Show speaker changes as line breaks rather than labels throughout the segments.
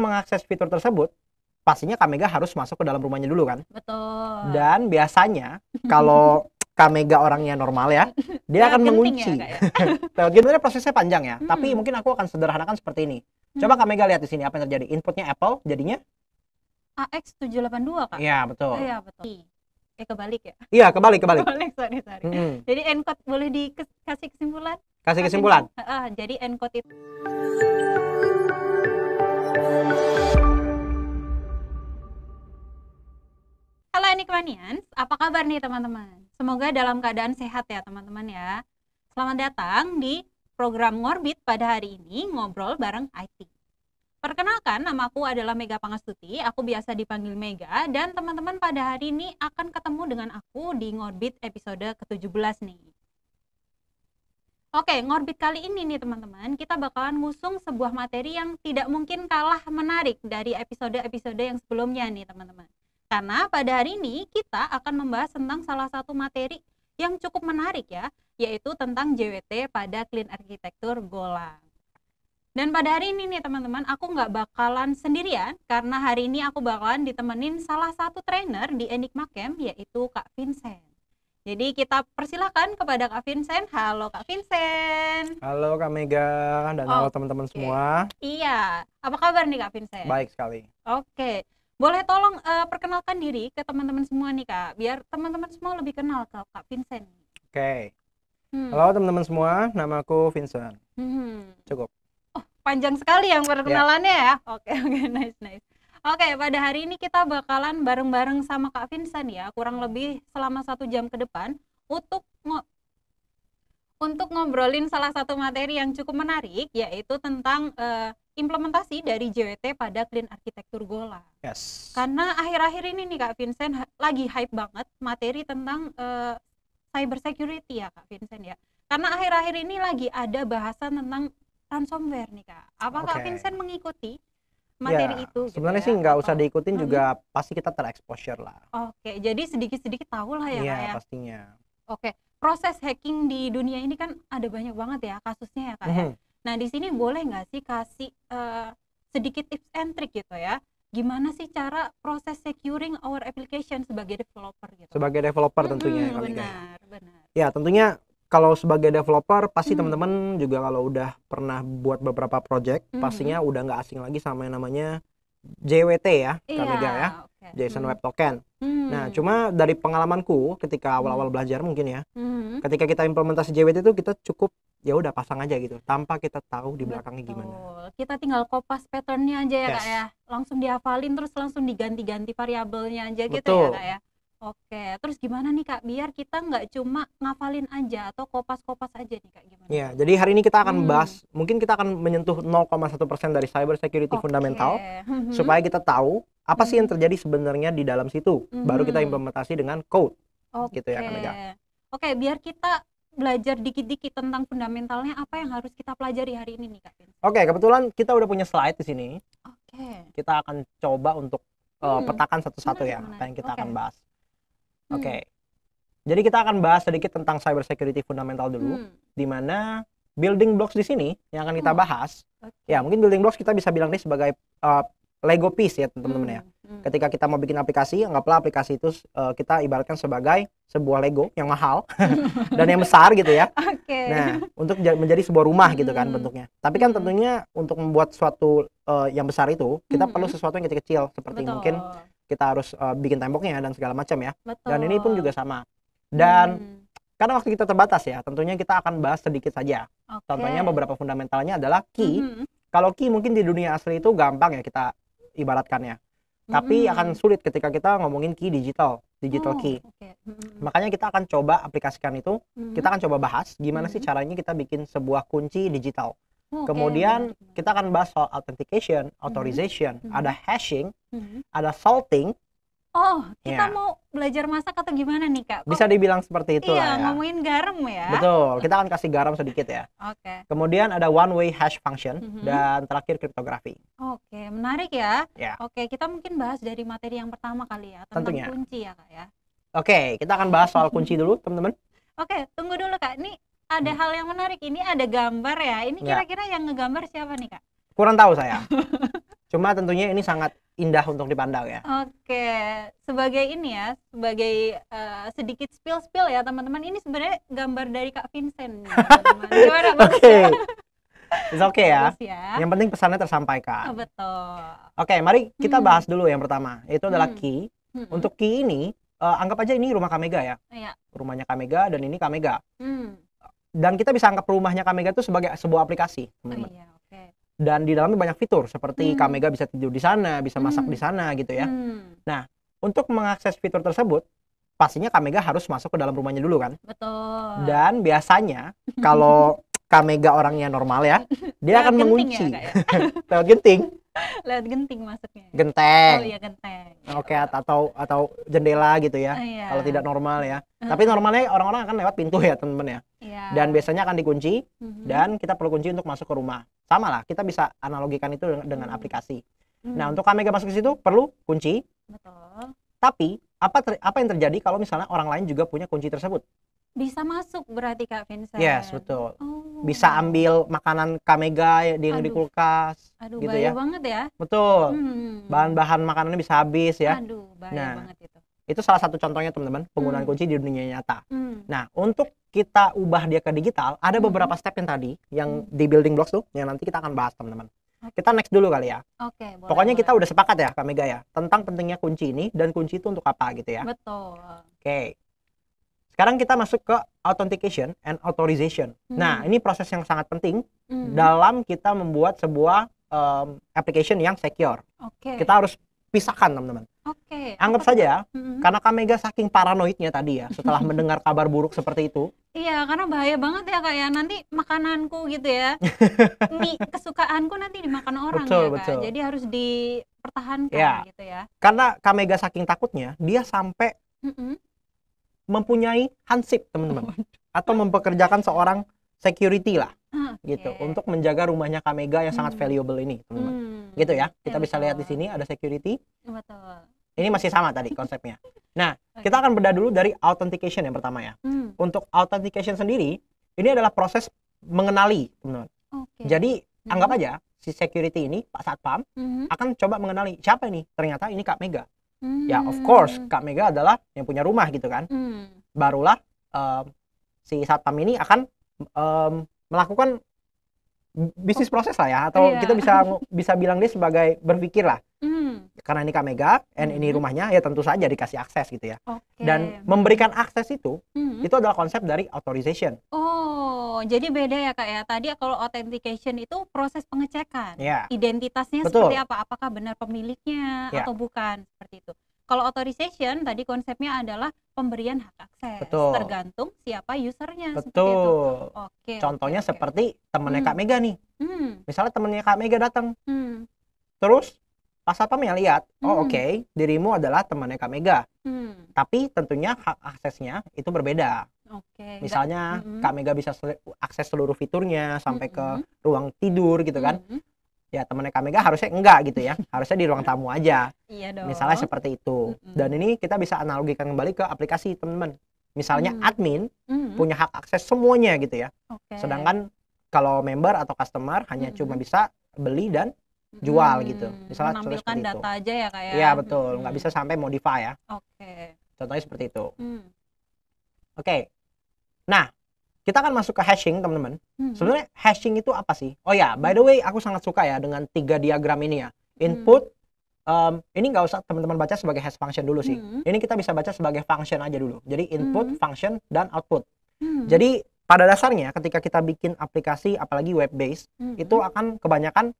mengakses fitur tersebut, pastinya Kak Mega harus masuk ke dalam rumahnya dulu kan.
Betul.
Dan biasanya kalau Kak Mega orangnya normal ya, dia akan mengunci.
Ya,
Sebenarnya prosesnya panjang ya, tapi mungkin aku akan sederhanakan seperti ini. Coba Kak Mega lihat di sini apa yang terjadi. Inputnya Apple, jadinya
AX782 Kak.
Iya, betul.
Iya, betul. Kebalik ya?
Iya, kebalik.
Sorry. Jadi encode boleh dikasih kesimpulan?
Kasih kesimpulan.
Jadi encode itu Halo Enigmanians, apa kabar nih teman-teman? Semoga dalam keadaan sehat ya teman-teman ya. Selamat datang di program Ngorbit pada hari ini, ngobrol bareng IT. Perkenalkan, namaku adalah Mega Pangastuti, aku biasa dipanggil Mega, dan teman-teman pada hari ini akan ketemu dengan aku di Ngorbit episode ke-17 nih. Oke, Ngorbit kali ini nih teman-teman, kita bakalan ngusung sebuah materi yang tidak mungkin kalah menarik dari episode-episode yang sebelumnya nih teman-teman. Karena pada hari ini kita akan membahas tentang salah satu materi yang cukup menarik ya, yaitu tentang JWT pada Clean Architecture Golang. Dan pada hari ini nih teman-teman, aku nggak bakalan sendirian, karena hari ini aku bakalan ditemenin salah satu trainer di Enigma Camp, yaitu Kak Vincent. Jadi kita persilakan kepada Kak Vincent. Halo Kak Vincent.
Halo Kak Mega, dan halo teman-teman semua.
Iya, apa kabar nih Kak Vincent?
Baik sekali.
Oke. Boleh tolong perkenalkan diri ke teman-teman semua nih Kak, biar teman-teman semua lebih kenal ke Kak Vincent.
Oke. Halo teman-teman semua, namaku Vincent. Cukup.
Oh, panjang sekali yang perkenalannya ya. Oke, nice. Oke, pada hari ini kita bakalan bareng-bareng sama Kak Vincent ya, kurang lebih selama 1 jam ke depan untuk ngobrolin salah satu materi yang cukup menarik, yaitu tentang implementasi dari JWT pada Clean Architecture Golang.
Yes.
Karena akhir-akhir ini nih Kak Vincent lagi hype banget materi tentang cyber security ya Kak Vincent ya. Karena akhir-akhir ini lagi ada bahasan tentang ransomware nih Kak. Apa Kak Vincent mengikuti materi itu?
Sebenarnya
gitu
sih nggak usah diikutin juga pasti kita terexposure lah.
Oke, jadi sedikit-sedikit tahu lah ya Kak ya.
Iya, pastinya.
Oke, proses hacking di dunia ini kan ada banyak banget ya kasusnya ya Kak ya. Nah di sini boleh nggak sih kasih sedikit tips and trick gitu ya, gimana sih cara proses securing our application sebagai developer gitu?
Sebagai developer tentunya ya.
Benar.
Ya tentunya kalau sebagai developer pasti teman-teman juga kalau udah pernah buat beberapa project pastinya udah nggak asing lagi sama yang namanya JWT ya, Kak Mega ya, JSON Web Token. Nah, cuma dari pengalamanku ketika awal-awal belajar mungkin ya, ketika kita implementasi JWT itu kita cukup ya udah pasang aja gitu, tanpa kita tahu di belakangnya gimana.
Kita tinggal kopas patternnya aja ya Kak ya, langsung dihafalin terus langsung diganti-ganti variabelnya aja gitu ya Kak ya. Oke, terus gimana nih Kak biar kita nggak cuma ngafalin aja atau kopas-kopas aja nih Kak, gimana?
Ya, jadi hari ini kita akan bahas, mungkin kita akan menyentuh 0,1% dari cyber security fundamental supaya kita tahu apa sih yang terjadi sebenarnya di dalam situ. Baru kita implementasi dengan code. Gitu ya Kak Mega.
Oke, biar kita belajar dikit-dikit tentang fundamentalnya, apa yang harus kita pelajari hari ini nih Kak?
Oke, kebetulan kita udah punya slide di sini. Kita akan coba untuk petakan satu-satu ya apa yang kita akan bahas. Oke. Jadi kita akan bahas sedikit tentang cyber security fundamental dulu, di mana building blocks di sini yang akan kita bahas. Ya, mungkin building blocks kita bisa bilang ini sebagai Lego piece ya teman-teman ya. Ketika kita mau bikin aplikasi, anggaplah aplikasi itu kita ibaratkan sebagai sebuah Lego yang mahal dan yang besar gitu ya. Nah, untuk menjadi sebuah rumah gitu kan bentuknya. Tapi kan tentunya untuk membuat suatu yang besar itu, kita perlu sesuatu yang kecil-kecil seperti mungkin kita harus bikin temboknya dan segala macam ya. Dan ini pun juga sama. Dan karena waktu kita terbatas ya, tentunya kita akan bahas sedikit saja. Contohnya beberapa fundamentalnya adalah key. Kalau key mungkin di dunia asli itu gampang ya kita ibaratkannya. Tapi akan sulit ketika kita ngomongin key digital key. Makanya kita akan coba aplikasikan itu. Kita akan coba bahas gimana sih caranya kita bikin sebuah kunci digital. Kemudian kita akan bahas soal authentication, authorization, ada hashing, ada salting.
Kita mau belajar masak atau gimana nih Kak?
Bisa dibilang seperti itu lah ya.
Ngomongin garam ya.
Betul, kita akan kasih garam sedikit ya. Kemudian ada one way hash function dan terakhir kriptografi.
Menarik ya. Oke, kita mungkin bahas dari materi yang pertama kali ya, tentang kunci ya Kak ya.
Oke, kita akan bahas soal kunci dulu teman-teman.
Oke, tunggu dulu Kak. Ini ada hal yang menarik, ini ada gambar ya. Ini kira-kira yang ngegambar siapa nih Kak?
Kurang tahu saya. Cuma tentunya ini sangat indah untuk dipandang ya.
Oke, sebagai ini ya, sebagai sedikit spill ya teman-teman, ini sebenarnya gambar dari Kak Vincent nih, teman-teman. Gimana bagus ya?
It's okay ya.
Bagus ya.
Yang penting pesannya tersampaikan.
Oh, betul.
Oke, mari kita bahas dulu yang pertama, yaitu adalah key. Untuk key ini, anggap aja ini rumah Kamega ya.
Iya.
Rumahnya Kamega dan ini Kamega. Dan kita bisa anggap rumahnya Kamega itu sebagai sebuah aplikasi, teman-teman.
Iya, oke.
Dan di dalamnya banyak fitur seperti Kamega bisa tidur di sana, bisa masak di sana gitu ya. Nah, untuk mengakses fitur tersebut, pastinya Kamega harus masuk ke dalam rumahnya dulu kan.
Betul.
Dan biasanya kalau Kamega orangnya normal ya, dia akan mengunci.
Ya,
lewat genting.
Lewat genting masuknya.
Genteng.
Oh iya, genteng.
Oke, atau jendela gitu ya.
Iya.
Kalau tidak normal ya. Tapi normalnya orang-orang akan lewat pintu ya, teman-teman ya.
Iya.
Dan biasanya akan dikunci dan kita perlu kunci untuk masuk ke rumah. Sama lah, kita bisa analogikan itu dengan aplikasi. Nah, untuk Kamega masuk ke situ perlu kunci.
Betul.
Tapi apa yang terjadi kalau misalnya orang lain juga punya kunci tersebut?
Bisa masuk berarti Kak Vincent.
Yes, betul. Bisa ambil makanan Kamega di kulkas.
Aduh,
gitu
bahaya
ya.
banget ya.
Betul. Bahan-bahan makanannya bisa habis ya.
Aduh, bahaya banget itu.
Itu salah satu contohnya teman-teman, penggunaan kunci di dunia nyata. Nah, untuk kita ubah dia ke digital, ada beberapa step yang tadi, yang di building blocks tuh, yang nanti kita akan bahas teman-teman. Kita next dulu kali ya.
Oke, boleh.
Pokoknya kita udah sepakat ya, Kamega ya, tentang pentingnya kunci ini dan kunci itu untuk apa gitu ya.
Betul.
Oke. Sekarang kita masuk ke authentication and authorization. Nah, ini proses yang sangat penting dalam kita membuat sebuah application yang secure. Kita harus pisahkan teman-teman. Anggap saja ya, karena Kamega saking paranoidnya tadi ya, setelah mendengar kabar buruk seperti itu.
Iya, karena bahaya banget ya Kak ya, nanti makananku gitu ya, mie kesukaanku nanti dimakan orang ya Kak. Jadi harus dipertahankan gitu ya.
Karena Kamega saking takutnya, dia sampai mempunyai hansip teman-teman, atau mempekerjakan seorang security lah, gitu, untuk menjaga rumahnya Kamega yang sangat valuable ini, teman-teman. Gitu ya, kita bisa lihat di sini ada security.
Betul.
Ini masih sama tadi konsepnya. Nah, kita akan bedah dulu dari authentication yang pertama ya. Untuk authentication sendiri, ini adalah proses mengenali, teman-teman. Jadi anggap aja si security ini, Pak Satpam, akan coba mengenali siapa ini. Ternyata ini Kak Mega. Ya, of course, Kak Mega adalah yang punya rumah gitu kan. Barulah si Satpam ini akan melakukan bisnis proses lah ya, atau kita bisa bilang dia sebagai berpikir lah. Karena ini Kak Mega, ini rumahnya, ya tentu saja dikasih akses gitu ya. Dan memberikan akses itu adalah konsep dari authorization.
Oh, jadi beda ya Kak ya. Tadi kalau authentication itu proses pengecekan. Identitasnya
Betul.
seperti apa? Apakah benar pemiliknya atau bukan, seperti itu. Kalau authorization tadi konsepnya adalah pemberian hak akses.
Betul.
Tergantung siapa usernya.
Betul.
Contohnya
seperti temennya Kak Mega nih. Misalnya temennya Kak Mega datang. Terus Pak Satpam yang lihat, dirimu adalah temannya Kak Mega. Tapi tentunya hak aksesnya itu berbeda. Misalnya Kak Mega bisa akses seluruh fiturnya sampai ke ruang tidur gitu kan. Ya temannya Kak Mega harusnya enggak gitu ya. Harusnya di ruang tamu aja.
Iya dong.
Misalnya seperti itu. Dan ini kita bisa analogikan kembali ke aplikasi teman-teman. Misalnya admin punya hak akses semuanya gitu ya. Sedangkan kalau member atau customer hanya cuma bisa beli dan jual gitu. Misalnya
menampilkan data aja ya Kak ya.
Iya betul, nggak bisa sampai modify ya. Contohnya seperti itu. Nah, kita akan masuk ke hashing teman-teman. Sebenarnya hashing itu apa sih? Oh ya, by the way, aku sangat suka ya dengan 3 diagram ini ya. Input, ini nggak usah teman-teman baca sebagai hash function dulu sih. Ini kita bisa baca sebagai function aja dulu. Jadi input, function, dan output. Jadi pada dasarnya ketika kita bikin aplikasi, apalagi web based, itu akan kebanyakan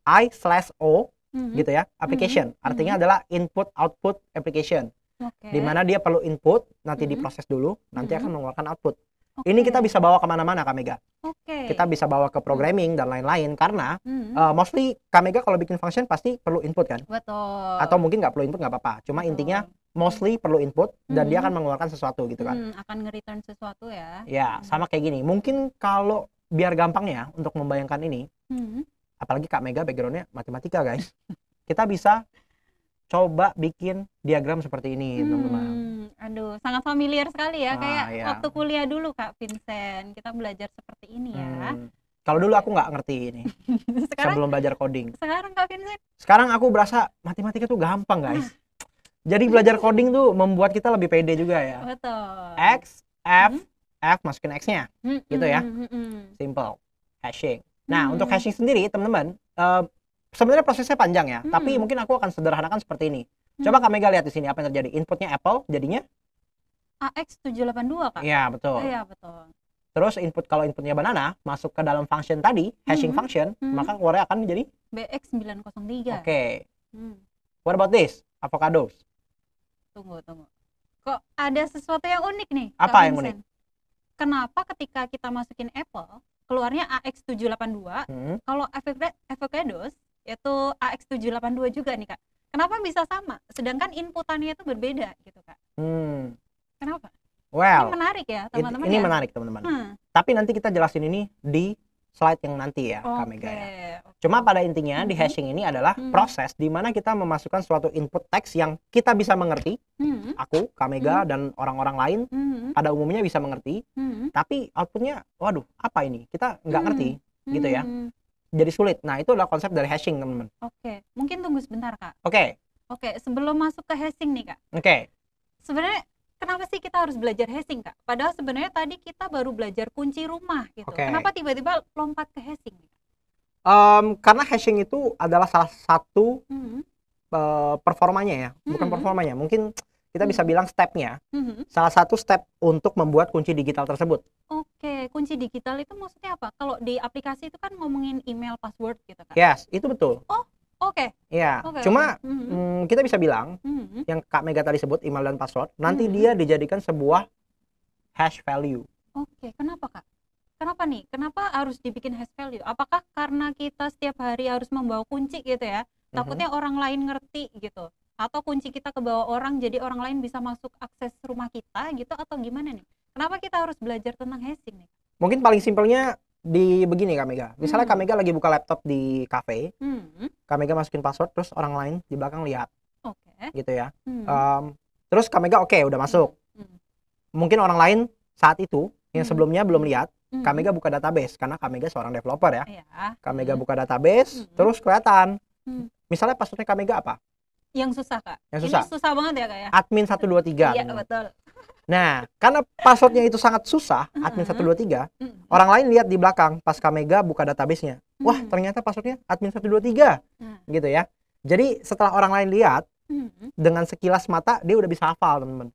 I/O gitu ya, application. Artinya adalah input output application. Di mana dia perlu input, nanti diproses dulu, nanti akan mengeluarkan output. Ini kita bisa bawa kemana-mana Kak Mega. Kita bisa bawa ke programming dan lain-lain karena mostly Kak Mega kalau bikin function pasti perlu input kan.
Betul.
Atau mungkin nggak perlu input nggak apa-apa. Cuma intinya mostly perlu input dan dia akan mengeluarkan sesuatu gitu kan.
Akan nge-return sesuatu ya.
Ya, sama kayak gini. Mungkin kalau biar gampang ya untuk membayangkan ini, apalagi Kak Mega backgroundnya matematika guys, kita bisa coba bikin diagram seperti ini teman-teman.
Aduh, sangat familiar sekali ya, kayak waktu kuliah dulu Kak Vincent, kita belajar seperti ini ya.
Kalau dulu aku nggak ngerti ini. Sebelum belajar coding.
Sekarang Kak Vincent?
Sekarang aku berasa matematika tuh gampang, guys. Jadi belajar coding tuh membuat kita lebih pede juga ya.
Betul.
X, F masukin X-nya. Gitu ya. Simple. Hashing. Nah, untuk hashing sendiri, teman-teman, sebenarnya prosesnya panjang ya. Tapi mungkin aku akan sederhanakan seperti ini. Coba Kak Mega lihat di sini apa yang terjadi. Inputnya Apple, jadinya
AX782, Kak.
Iya, betul.
Iya, betul.
Terus kalau inputnya banana masuk ke dalam function tadi, hashing function, maka keluarnya akan menjadi
BX903.
Oke. What about this? Avocados.
Tunggu. Kok ada sesuatu yang unik nih?
Apa yang unik?
Kenapa ketika kita masukin Apple, keluarnya AX782, kalau avocados itu AX782 juga nih, Kak. Kenapa bisa sama? Sedangkan inputannya itu berbeda gitu, Kak. Kenapa?
Well,
ini menarik ya, teman-teman.
Ini menarik, teman-teman. Tapi nanti kita jelasin ini di slide yang nanti ya, Kak Mega ya. Cuma pada intinya di hashing ini adalah proses di mana kita memasukkan suatu input teks yang kita bisa mengerti. Aku, Kak Mega, dan orang-orang lain pada umumnya bisa mengerti. Tapi outputnya, waduh, apa ini? Kita nggak ngerti, gitu ya. Jadi sulit. Nah, itu adalah konsep dari hashing, teman-teman.
Oke, mungkin tunggu sebentar, Kak.
Oke,
sebelum masuk ke hashing nih, Kak. Sebenarnya kenapa sih kita harus belajar hashing, Kak? Padahal sebenarnya tadi kita baru belajar kunci rumah gitu. Kenapa tiba-tiba lompat ke hashing?
Karena hashing itu adalah salah satu performanya ya. Bukan performanya, mungkin kita bisa bilang stepnya. Salah satu step untuk membuat kunci digital tersebut.
Oke, kunci digital itu maksudnya apa? Kalau di aplikasi itu kan ngomongin email, password gitu kan?
Yes, itu betul.
Oke.
Iya, cuma kita bisa bilang yang Kak Mega tadi sebut email dan password, nanti dia dijadikan sebuah hash value.
Oke, kenapa, Kak? Kenapa nih? Kenapa harus dibikin hash value? Apakah karena kita setiap hari harus membawa kunci gitu ya? Takutnya orang lain ngerti gitu. Atau kunci kita ke bawah orang, jadi orang lain bisa masuk akses rumah kita gitu, atau gimana nih? Kenapa kita harus belajar tentang hashing nih?
Mungkin paling simpelnya di begini Kak Mega. Misalnya Kak Mega lagi buka laptop di cafe, Kak Mega masukin password, terus orang lain di belakang lihat. Gitu ya. Terus Kak Mega udah masuk. Mungkin orang lain saat itu yang sebelumnya belum lihat, Kak Mega buka database karena Kak Mega seorang developer ya. Kak Mega buka database, terus kelihatan. Misalnya passwordnya Kak Mega apa?
Yang susah, Kak.
Yang susah.
Ini susah banget ya, Kak ya.
Admin 123.
Iya, betul.
Nah, karena passwordnya itu sangat susah, admin 123, orang lain lihat di belakang pas Kak Mega buka database-nya. Wah, ternyata passwordnya admin 123. Gitu ya. Jadi setelah orang lain lihat, dengan sekilas mata dia udah bisa hafal, teman-teman.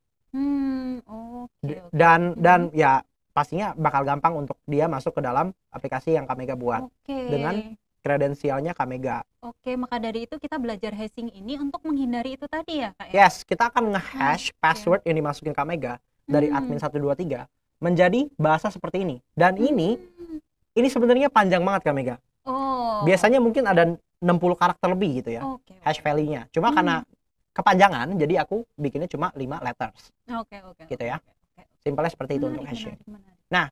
Dan ya pastinya bakal gampang untuk dia masuk ke dalam aplikasi yang Kak Mega buat. Dengan kredensialnya Kak Mega.
Maka dari itu kita belajar hashing ini untuk menghindari itu tadi ya, Kak?
Yes, kita akan nge-hash password yang dimasukin Kak Mega dari admin 123 menjadi bahasa seperti ini. Dan ini sebenarnya panjang banget Kak Mega. Biasanya mungkin ada 60 karakter lebih gitu ya. Hash value-nya. Cuma karena kepanjangan, jadi aku bikinnya cuma 5 letters. Gitu ya. Simpelnya seperti itu untuk hashing. Nah,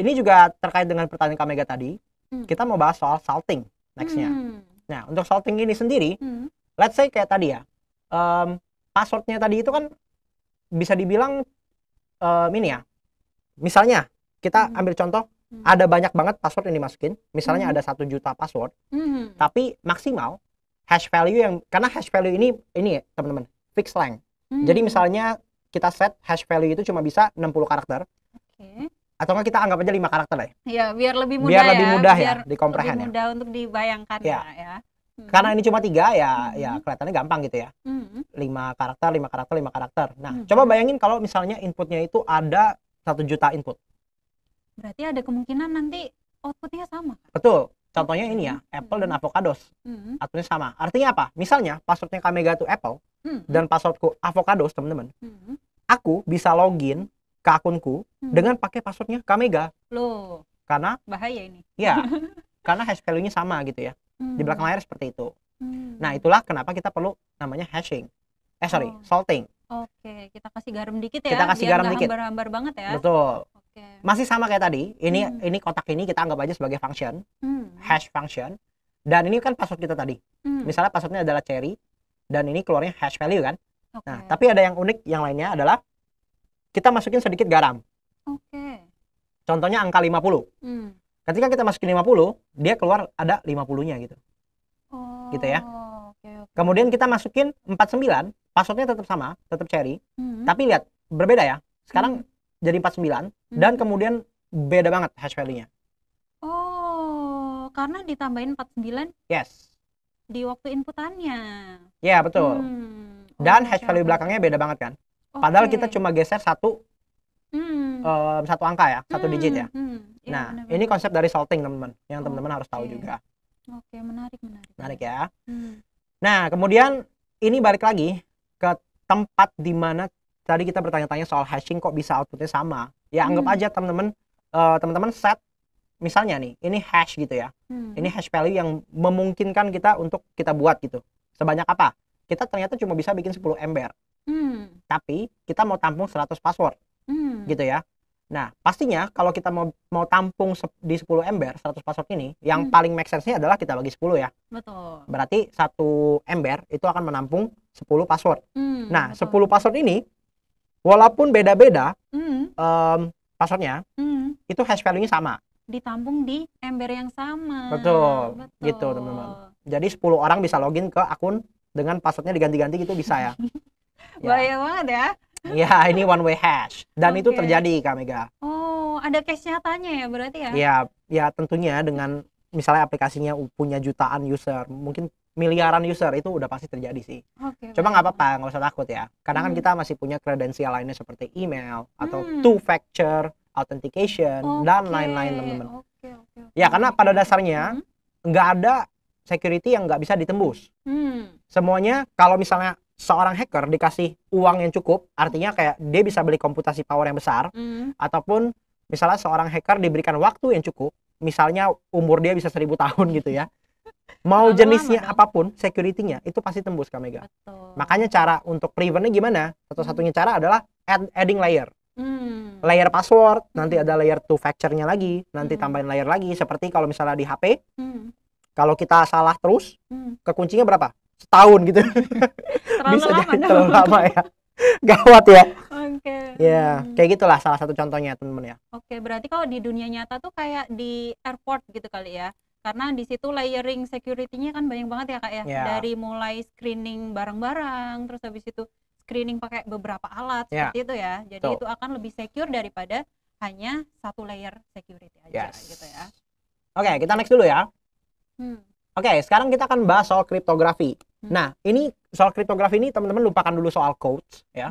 ini juga terkait dengan pertanyaan Kak Mega tadi. Kita mau bahas soal salting nextnya. Nah, untuk salting ini sendiri, let's say kayak tadi ya, passwordnya tadi itu kan bisa dibilang ini ya, misalnya kita ambil contoh, ada banyak banget password yang dimasukin, misalnya ada 1 juta password, tapi maksimal hash value yang, karena hash value ini teman-teman, fixed length. Jadi misalnya kita set hash value itu cuma bisa 60 karakter. Atau nggak kita anggap aja 5 karakter deh.
Iya, biar lebih mudah
ya dikomprehend
lebih mudah untuk dibayangkan ya.
Karena ini cuma 3 ya kelihatannya gampang gitu ya. 5 karakter. Nah, coba bayangin kalau misalnya inputnya itu ada 1 juta input.
Berarti ada kemungkinan nanti outputnya sama.
Betul. Contohnya ini ya, Apple dan avocados. Outputnya sama. Artinya apa? Misalnya passwordnya Kak Mega itu Apple dan passwordku avocados, teman-teman. Aku bisa login ke akunku dengan pakai passwordnya Kak Mega.
Loh,
karena
bahaya ini.
Iya. Karena hash value-nya sama gitu ya. Di belakang layar seperti itu. Nah, itulah kenapa kita perlu namanya hashing. Salting.
Kita kasih garam dikit ya.
Kita kasih garam dikit.
Hambar-hambar banget ya.
Betul. Masih sama kayak tadi. Ini kotak ini kita anggap aja sebagai function. Hash function. Dan ini kan password kita tadi. Misalnya passwordnya adalah cherry dan ini keluarnya hash value kan. Nah, tapi ada yang unik yang lainnya adalah kita masukin sedikit garam. Contohnya angka 50. Ketika kita masukin 50, dia keluar ada 50-nya gitu. Gitu ya. Kemudian kita masukin 49, passwordnya tetap sama, tetap cherry. Tapi lihat, berbeda ya. Sekarang jadi 49 dan kemudian beda banget hash value-nya.
Oh, karena ditambahin 49?
Yes.
Di waktu inputannya.
Ya, betul. Dan hash value belakangnya beda banget kan. Padahal kita cuma geser satu angka ya, satu digit ya.
Ya,
nah, ini konsep dari salting teman-teman, yang teman-teman harus tahu juga.
Oke, menarik.
Menarik ya. Nah, kemudian ini balik lagi ke tempat di mana tadi kita bertanya-tanya soal hashing kok bisa outputnya sama. Ya anggap aja teman-teman set, misalnya nih, ini hash gitu ya. Ini hash value yang memungkinkan kita untuk kita buat gitu. Sebanyak apa? Kita ternyata cuma bisa bikin 10 ember. Tapi kita mau tampung 100 password. Gitu ya. Nah, pastinya kalau kita mau tampung di 10 ember 100 password ini, yang paling make sense-nya adalah kita bagi 10 ya.
Betul.
Berarti satu ember itu akan menampung 10 password. Nah,
betul.
10 password ini walaupun beda-beda passwordnya, itu hash value-nya sama.
Ditampung di ember yang sama.
Betul. Gitu, teman-teman. Jadi 10 orang bisa login ke akun dengan passwordnya diganti-ganti gitu bisa ya.
Bahaya banget ya.
Ya, ini one way hash. Dan itu terjadi, Kak Mega.
Oh, ada case nyatanya ya berarti ya?
Ya tentunya dengan misalnya aplikasinya punya jutaan user, mungkin miliaran user, itu udah pasti terjadi sih. Coba nggak apa-apa, nggak usah takut ya. Karena kan kita masih punya kredensial lainnya seperti email atau two-factor authentication dan lain-lain, teman-teman. Ya, karena pada dasarnya nggak ada security yang nggak bisa ditembus. Semuanya kalau misalnya seorang hacker dikasih uang yang cukup, artinya kayak dia bisa beli komputasi power yang besar, ataupun misalnya seorang hacker diberikan waktu yang cukup, misalnya umur dia bisa 1000 tahun gitu ya, mau jenisnya apapun, security-nya itu pasti tembus, Kak Mega. Makanya cara untuk prevent-nya gimana? Satu-satunya cara adalah adding layer. Layer password, nanti ada layer two factor-nya lagi, nanti tambahin layer lagi, seperti kalau misalnya di HP, kalau kita salah terus, kekuncinya berapa? Setahun gitu. Bisa jadi terlalu lama ya. Gawat ya. Ya, kayak gitulah salah satu contohnya, teman-teman ya.
Berarti kalau di dunia nyata tuh kayak di airport gitu kali ya. Karena di situ layering security-nya kan banyak banget ya, Kak ya. Dari mulai screening barang-barang, terus habis itu screening pakai beberapa alat seperti itu ya. Jadi itu akan lebih secure daripada hanya satu layer security aja gitu ya.
Oke, kita next dulu ya. Oke, sekarang kita akan bahas soal kriptografi. Nah, ini soal kriptografi ini teman-teman lupakan dulu soal code ya.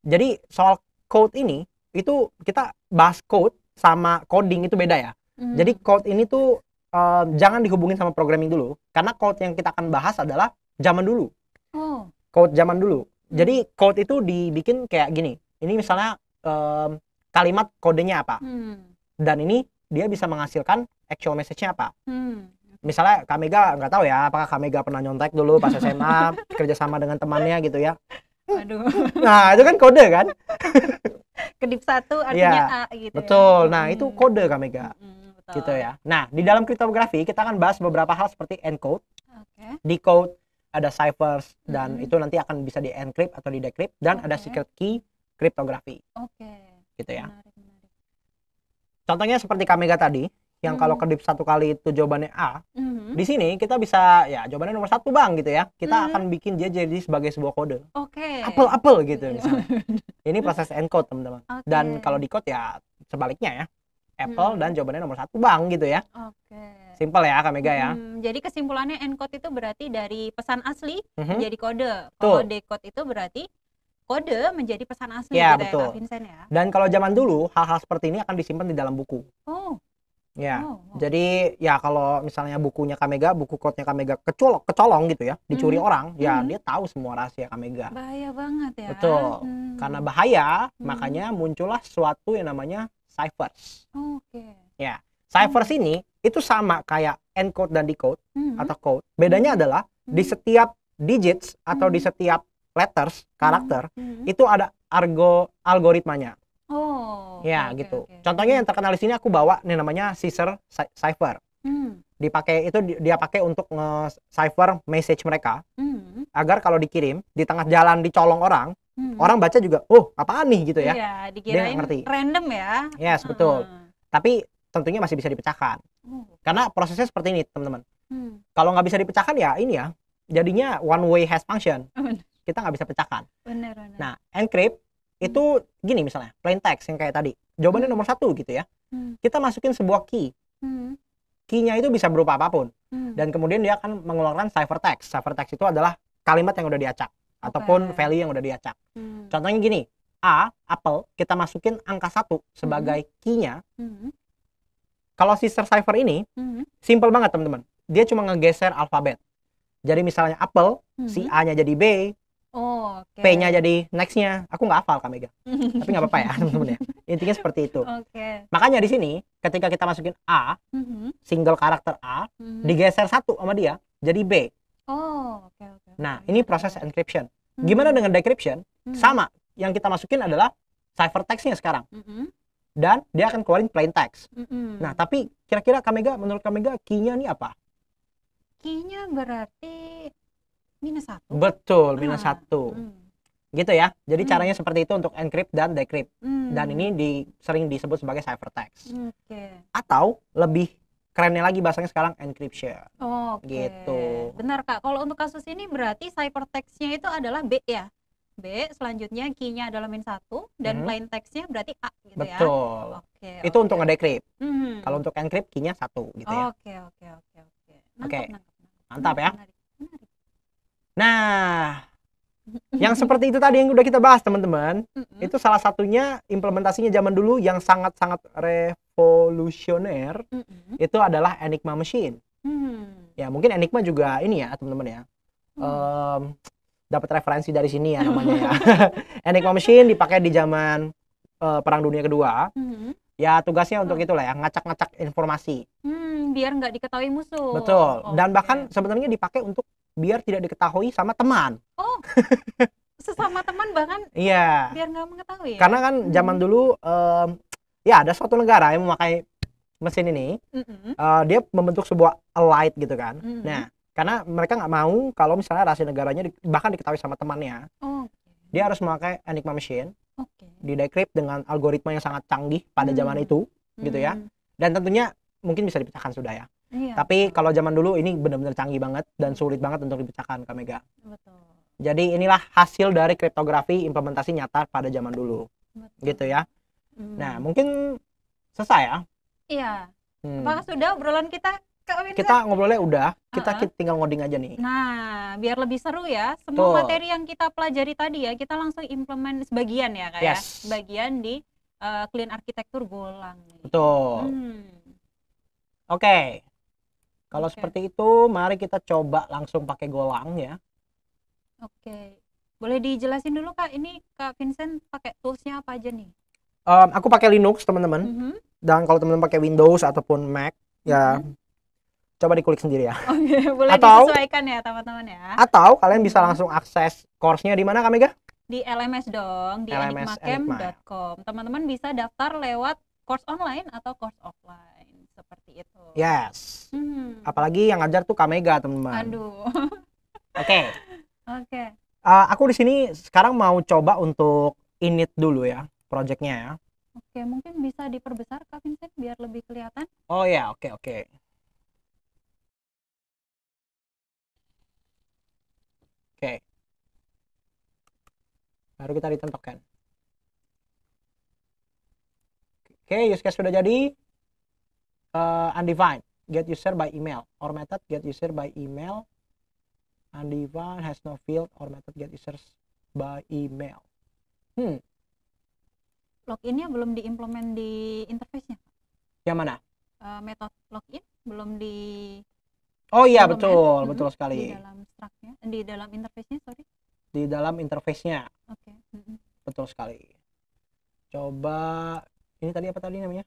Jadi soal code ini itu kita bahas code sama coding itu beda ya. Jadi code ini tuh jangan dihubungin sama programming dulu, karena code yang kita akan bahas adalah zaman dulu. Code zaman dulu. Jadi code itu dibikin kayak gini. Ini misalnya kalimat kodenya apa. Dan ini dia bisa menghasilkan actual message-nya apa. Misalnya Kak Mega nggak tahu ya, apakah Kak Mega pernah nyontek dulu pas SMA kerjasama dengan temannya gitu ya. Nah, itu kan kode kan.
Kedip satu artinya A gitu.
Betul. Nah, itu kode Kak Mega. Gitu ya. Nah, di dalam kriptografi kita akan bahas beberapa hal seperti encode, decode, ada ciphers, dan itu nanti akan bisa di encrypt atau di decrypt, dan ada secret key kriptografi. Gitu ya. Contohnya seperti Kak Mega tadi, yang kalau kedip satu kali itu jawabannya A, di sini kita bisa ya jawabannya nomor 1 bang gitu ya. Kita akan bikin dia jadi sebagai sebuah kode. Apel gitu misalnya. Ini proses encode, teman-teman. Dan kalau decode ya sebaliknya ya. Apple dan jawabannya nomor 1 bang gitu ya. Simple ya Kak Mega ya.
Jadi kesimpulannya encode itu berarti dari pesan asli menjadi kode. Kalau decode itu berarti kode menjadi pesan asli gitu ya Kak Vincent ya.
Dan kalau zaman dulu hal-hal seperti ini akan disimpan di dalam buku. Jadi ya kalau misalnya bukunya Kak Mega, buku code-nya Kak Mega kecolong gitu ya, dicuri orang, ya dia tahu semua rahasia Kak Mega.
Bahaya banget ya.
Betul. Karena bahaya, makanya muncullah sesuatu yang namanya ciphers. Ya, ciphers ini itu sama kayak encode dan decode atau code. Bedanya adalah di setiap digits atau di setiap letters, karakter, itu ada algoritmanya. Gitu. Contohnya yang terkenal di sini aku bawa nih namanya Caesar cipher. Dipakai itu dia pakai untuk nge-cipher message mereka. Agar kalau dikirim di tengah jalan dicolong orang, orang baca juga, oh apaan nih gitu ya.
Dikirain random ya.
Yes, betul. Tapi tentunya masih bisa dipecahkan. Karena prosesnya seperti ini, teman-teman. Kalau nggak bisa dipecahkan ya ini ya, jadinya one way hash function. Kita nggak bisa pecahkan.
Benar.
Nah, encrypt itu gini misalnya, plain text yang kayak tadi. Jawabannya nomor 1 gitu ya. Kita masukin sebuah key. Key-nya itu bisa berupa apapun. Dan kemudian dia akan mengeluarkan ciphertext. Ciphertext itu adalah kalimat yang udah diacak ataupun value yang udah diacak. Contohnya gini, apple, kita masukin angka 1 sebagai key-nya. Kalau sister cipher ini simple banget, teman-teman. Dia cuma ngegeser alfabet. Jadi misalnya apple, si A-nya jadi B, P-nya jadi next-nya. Aku nggak hafal, Kak Mega. Tapi nggak apa-apa ya, teman-teman ya. Intinya seperti itu. Makanya di sini, ketika kita masukin A, single karakter A, digeser 1 sama dia, jadi B. Nah, ini proses encryption. Gimana dengan decryption? Sama. Yang kita masukin adalah ciphertext-nya sekarang. Dan dia akan keluarin plain text. Nah, tapi kira-kira menurut Kak Mega, key-nya ini apa?
Key-nya berarti -1.
Betul, -1. Gitu ya. Jadi caranya seperti itu untuk encrypt dan decrypt. Dan ini sering disebut sebagai ciphertext. Atau lebih kerennya lagi bahasanya sekarang encryption. Gitu.
Benar, Kak. Kalau untuk kasus ini berarti ciphertext-nya itu adalah B ya. B, selanjutnya key-nya adalah -1 dan plain text-nya berarti A gitu ya.
Betul. Itu untuk ngedecrypt. Kalau untuk encrypt key-nya 1 gitu ya. Oke. Mantap ya.
Menarik.
Nah, yang seperti itu tadi yang udah kita bahas, teman-teman. Itu salah satunya implementasinya zaman dulu yang sangat-sangat revolusioner. Itu adalah Enigma Machine. Ya, mungkin Enigma juga ini ya, teman-teman ya. Dapat referensi dari sini ya namanya ya. Enigma Machine dipakai di zaman Perang Dunia Kedua. Ya, tugasnya untuk itulah ya, ngacak-ngacak informasi.
Biar nggak diketahui musuh.
Betul. Dan bahkan sebenarnya dipakai untuk biar tidak diketahui sama teman.
Sesama teman bahkan.
Iya.
Biar nggak mengetahui. Ya?
Karena kan zaman dulu ya ada suatu negara yang memakai mesin ini. Dia membentuk sebuah allied gitu kan. Nah, karena mereka nggak mau kalau misalnya rahasia negaranya bahkan diketahui sama temannya. Dia harus memakai Enigma Machine. Di decrypt dengan algoritma yang sangat canggih pada zaman itu, gitu ya. Dan tentunya mungkin bisa dipecahkan sudah ya. Tapi kalau zaman dulu ini benar-benar canggih banget dan sulit banget untuk dipecahkan, Kak Mega. Jadi inilah hasil dari kriptografi implementasi nyata pada zaman dulu. Gitu ya. Nah, mungkin selesai ya.
Iya. Apakah sudah obrolan kita?
Kita ngobrolnya udah, kita tinggal ngoding aja nih.
Nah, biar lebih seru ya, semua materi yang kita pelajari tadi ya, kita langsung implement sebagian ya, Kak ya. Sebagian di clean arsitektur Golang.
Betul. Oke. Kalau seperti itu, mari kita coba langsung pakai Golang ya.
Boleh dijelasin dulu, Kak, ini Kak Vincent pakai toolsnya apa aja nih?
Aku pakai Linux, teman-teman. Dan kalau teman-teman pakai Windows ataupun Mac, ya coba dikulik sendiri ya.
Boleh disesuaikan ya teman-teman ya.
Atau kalian bisa langsung akses course-nya di mana, Kak Mega?
Di LMS dong, di enigmacamp.com. Teman-teman bisa daftar lewat course online atau course offline, seperti itu.
Yes. Apalagi yang ngajar tuh Kak Mega, teman-teman.
Aduh.
Oke. Aku di sini sekarang mau coba untuk init dulu ya, projectnya ya.
Mungkin bisa diperbesar Kak Vincent biar lebih kelihatan.
Oh ya, oke. Baru kita ditentukan. Use case sudah jadi. Undefined, get user by email, or method get user by email. Undefined has no field or method get users by email.
Loginnya belum diimplement di interface-nya.
Yang mana?
Metode login belum di.
Oh iya, betul sekali.
Di dalam struct-nya, di dalam interface-nya, sorry.
Di dalam interface-nya. Betul sekali. Coba ini tadi apa tadi namanya?